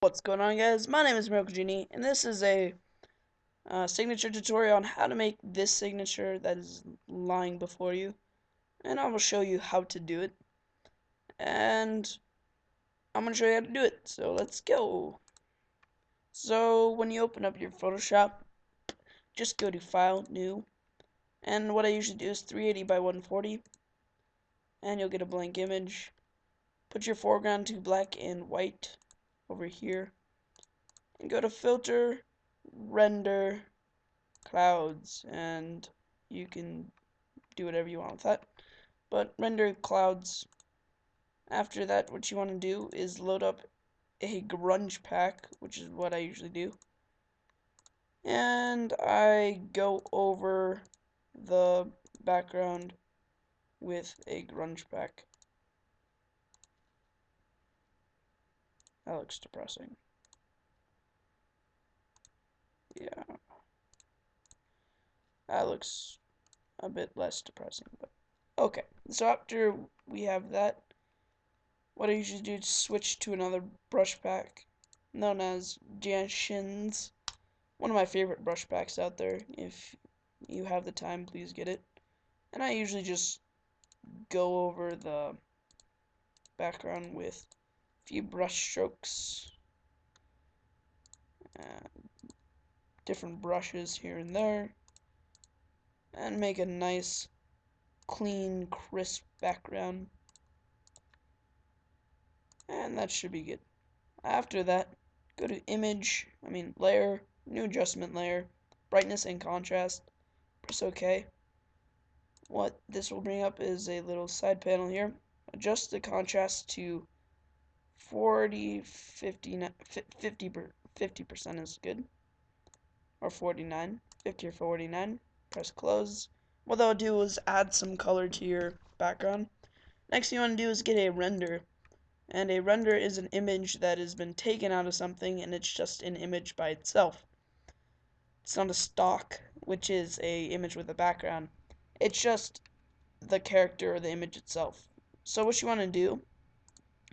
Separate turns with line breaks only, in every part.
What's going on, guys? My name is Miracle Genie, and this is a signature tutorial on how to make this signature that is lying before you. And I will show you how to do it. And I'm going to show you how to do it. So let's go. So when you open up your Photoshop, just go to File, New. And what I usually do is 380 by 140. And you'll get a blank image. Put your foreground to black and white over here. And go to Filter, Render, Clouds, and you can do whatever you want with that. But render clouds. After that, what you want to do is load up a grunge pack, which is what I usually do. And I go over the background with a grunge pack. That looks depressing. Yeah, that looks a bit less depressing, but okay. So after we have that, what I usually do is switch to another brush pack known as Janshins. One of my favorite brush packs out there. If you have the time, please get it. And I usually just go over the background with a few brush strokes, different brushes here and there, and make a nice, clean, crisp background. And that should be good. After that, go to Layer, New Adjustment Layer, Brightness and Contrast, press OK. What this will bring up is a little side panel here. Adjust the contrast to 40, 50% is good, or 49, 50 or 49. Press close. What that'll do is add some color to your background. Next thing you want to do is get a render. And a render is an image that has been taken out of something and it's just an image by itself. It's not a stock, which is a image with a background. It's just the character or the image itself. So what you want to do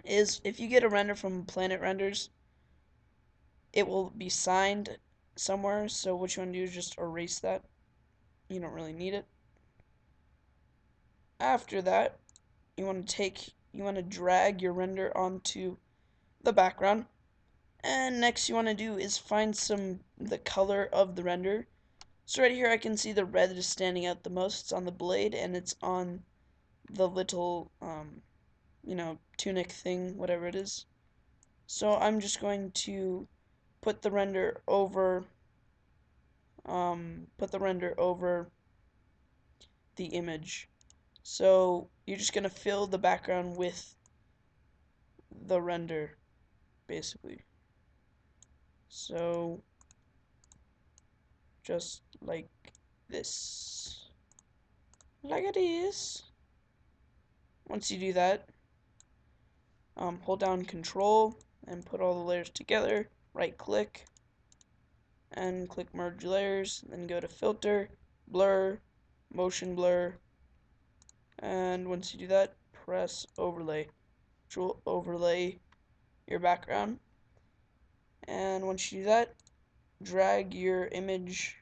is if you get a render from Planet Renders, it will be signed somewhere. So what you want to do is just erase that. You don't really need it. After that, you want to drag your render onto the background. And next you want to do is find the color of the render. So right here I can see the red is standing out the most. It's on the blade and it's on the little tunic thing, whatever it is. So I'm just going to put the render over the image. So you're just gonna fill the background with the render, basically. So just like this. Like it is. Once you do that, hold down Control and put all the layers together. Right click and click Merge Layers. Then go to Filter, Blur, Motion Blur, and once you do that, press Overlay, which will overlay your background. And once you do that, drag your image,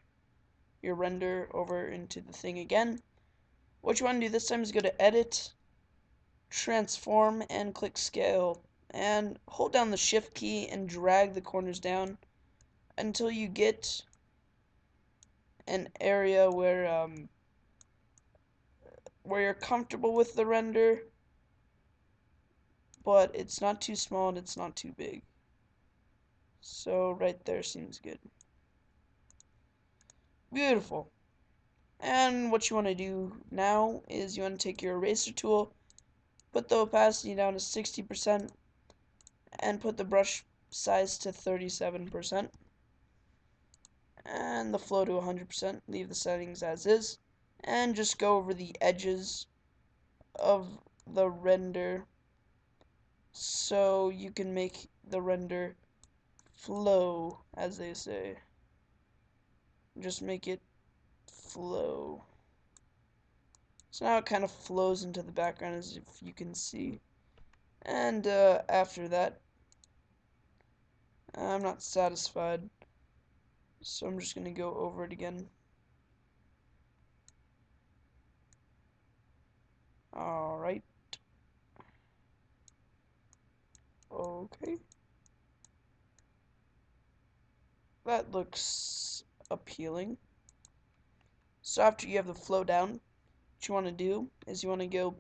your render over into the thing again. What you want to do this time is go to Edit, Transform, and click Scale. And hold down the Shift key and drag the corners down until you get an area where you're comfortable with the render, but it's not too small and it's not too big. So right there seems good. Beautiful. And what you want to do now is you want to take your eraser tool, put the opacity down to 60%, and put the brush size to 37%, and the flow to 100%. Leave the settings as is, and just go over the edges of the render so you can make the render flow, as they say. Just make it flow. So now it kind of flows into the background, as if you can see. And after that, I'm not satisfied, so I'm just going to go over it again. Alright. Okay. That looks appealing. So after you have the flow down, what you want to do is you want to go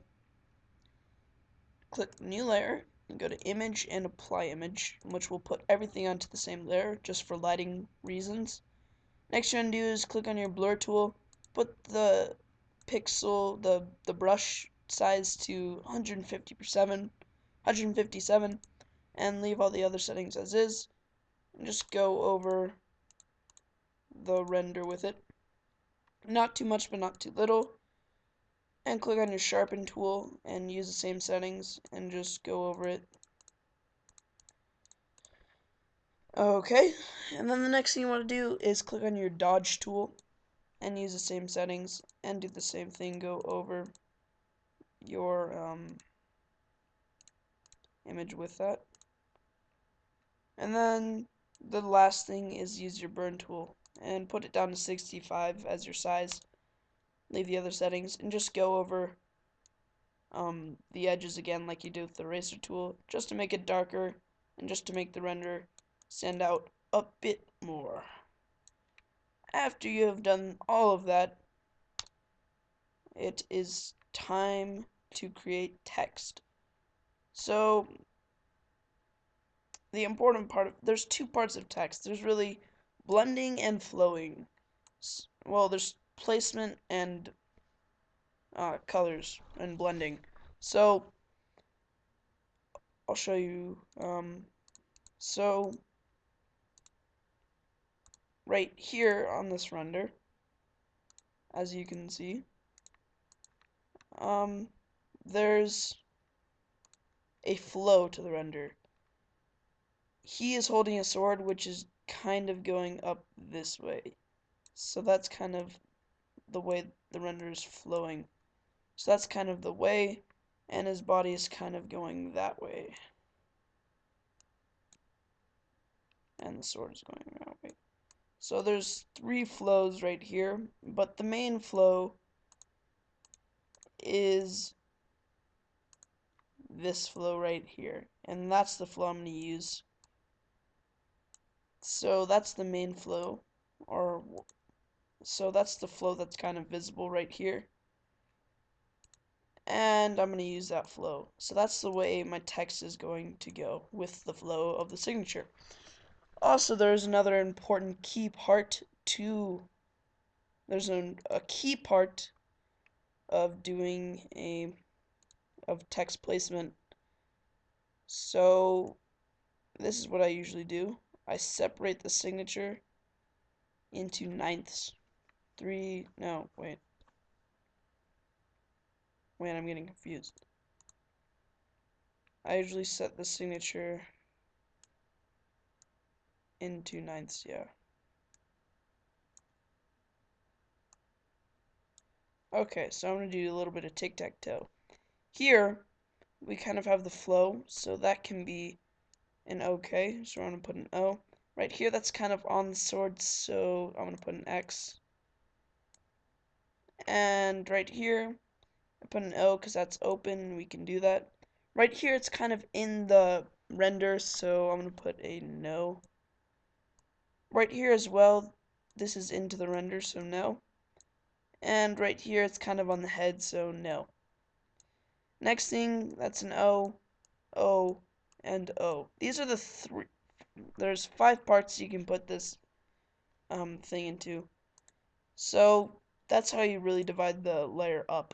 click new layer and go to image and apply image, which will put everything onto the same layer just for lighting reasons. Next you want to do is click on your blur tool, put the pixel, the brush size to 157, and leave all the other settings as is, and just go over the render with it. Not too much but not too little. And click on your sharpen tool and use the same settings and just go over it. Okay, and then the next thing you want to do is click on your dodge tool and use the same settings and do the same thing, go over your image with that. And then the last thing is use your burn tool and put it down to 65 as your size. Leave the other settings and just go over the edges again like you do with the eraser tool, just to make it darker and just to make the render stand out a bit more. After you have done all of that, it is time to create text. So the important part, there's two parts of text. There's really blending and flowing. Well, there's placement and colors and blending. So I'll show you. So right here on this render, as you can see, there's a flow to the render. He is holding a sword, which is kind of going up this way. So that's kind of the way the render is flowing. So that's kind of the way, and his body is kind of going that way. And the sword is going that way. So there's three flows right here, but the main flow is this flow right here, and that's the flow I'm going to use. So that's the main flow, so that's the flow that's kind of visible right here, and I'm going to use that flow. So that's the way my text is going to go, with the flow of the signature. Also, there's another important key part to, there's a key part of doing of text placement. So this is what I usually do. I separate the signature into ninths. Wait, I'm getting confused. I usually set the signature into ninths, yeah. Okay, so I'm going to do a little bit of tic-tac-toe. Here, we kind of have the flow, so that can be an OK, so I'm going to put an O. Right here, that's kind of on the sword, so I'm going to put an X. And right here, I put an O because that's open, we can do that. Right here, it's kind of in the render, so I'm going to put a no. Right here as well, this is into the render, so no. And right here, it's kind of on the head, so no. Next thing, that's an O, O, and O. These are the three. There's 5 parts you can put this thing into. So that's how you really divide the layer up,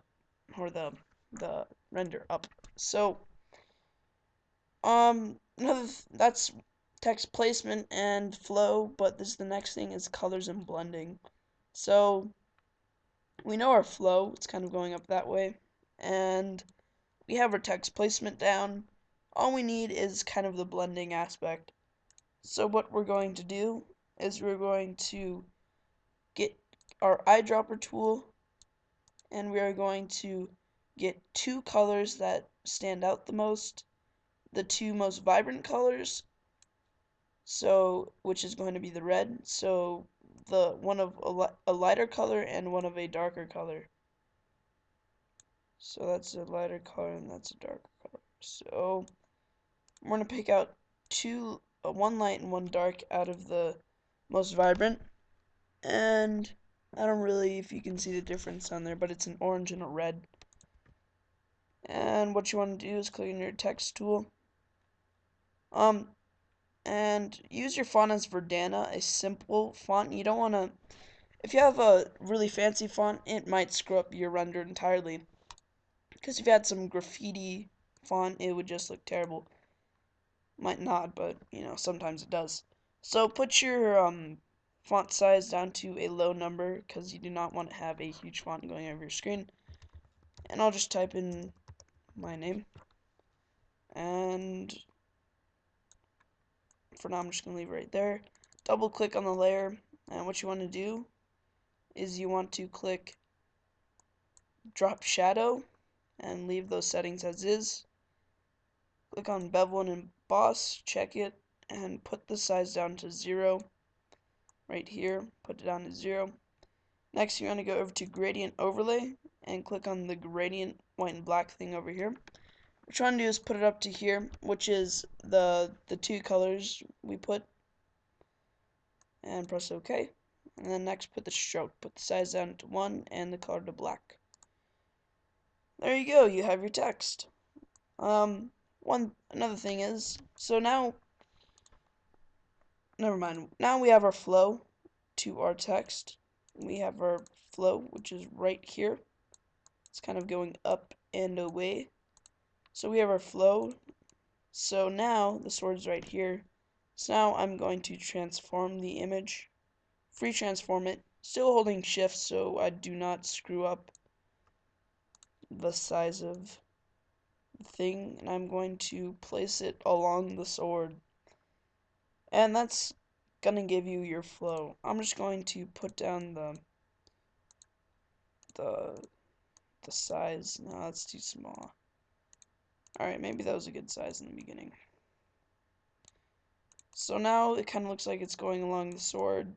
or the render up. So that's text placement and flow, but the next thing is colors and blending. So we know our flow, it's kind of going up that way, and we have our text placement down. All we need is kind of the blending aspect. So what we're going to do is we're going to get our eyedropper tool, and we are going to get 2 colors that stand out the most, the 2 most vibrant colors. so which is going to be the red. So the one of a lighter color and one of a darker color. So that's a lighter color and that's a darker color. So I'm going to pick out one light and one dark out of the most vibrant. And I don't really, if you can see the difference on there, but it's an orange and a red. And what you want to do is click on your text tool. And use your font as Verdana, a simple font. You don't want to, if you have a really fancy font, it might screw up your render entirely. Because if you had some graffiti font, it would just look terrible. Might not, but, you know, sometimes it does. So put your font size down to a low number, because you do not want to have a huge font going over your screen. And I'll just type in my name. And for now, I'm just going to leave it right there. Double click on the layer, and what you want to do is you want to click drop shadow and leave those settings as is. Click on bevel and emboss, check it, and put the size down to 0 right here. Put it down to 0. Next, you're going to go over to gradient overlay and click on the gradient white and black thing over here. What you want to do is put it up to here, which is the two colors we put, and press OK. And then next, put the stroke. Put the size down to 1 and the color to black. There you go. You have your text. Another thing is, so now, never mind. Now we have our flow to our text. We have our flow, which is right here. It's kind of going up and away. So we have our flow. So now the sword's right here. So now I'm going to transform the image, free transform it, still holding shift so I do not screw up the size of the thing, and I'm going to place it along the sword. And that's gonna give you your flow. I'm just going to put down the size. No, that's too small. Alright, maybe that was a good size in the beginning. So now it kind of looks like it's going along the sword.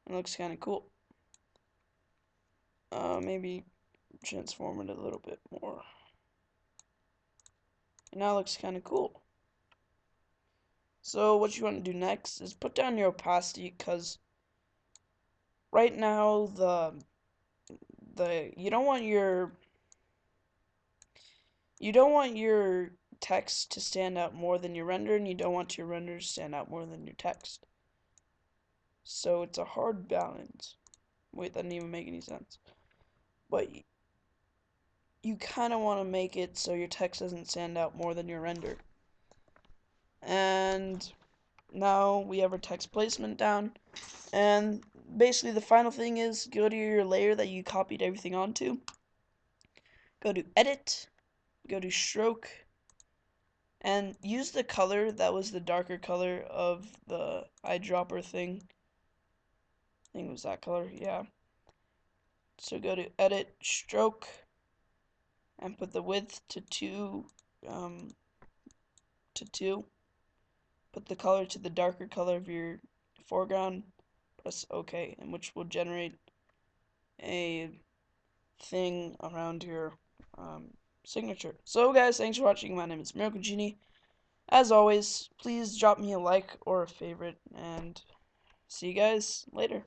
It looks kind of cool. Maybe transform it a little bit more. And now it looks kind of cool. So what you want to do next is put down your opacity, because right now you don't want your text to stand out more than your render, and you don't want your render to stand out more than your text. So it's a hard balance. Wait, that didn't even make any sense. But you kind of want to make it so your text doesn't stand out more than your render. And now we have our text placement down. And basically the final thing is go to your layer that you copied everything onto. Go to edit. Go to stroke. And use the color that was the darker color of the eyedropper thing. I think it was that color, yeah. So go to edit, stroke, and put the width to 2, Put the color to the darker color of your foreground. Press OK, and which will generate a thing around your signature. So guys, thanks for watching. My name is Miracle Genie. As always, please drop me a like or a favorite, and see you guys later.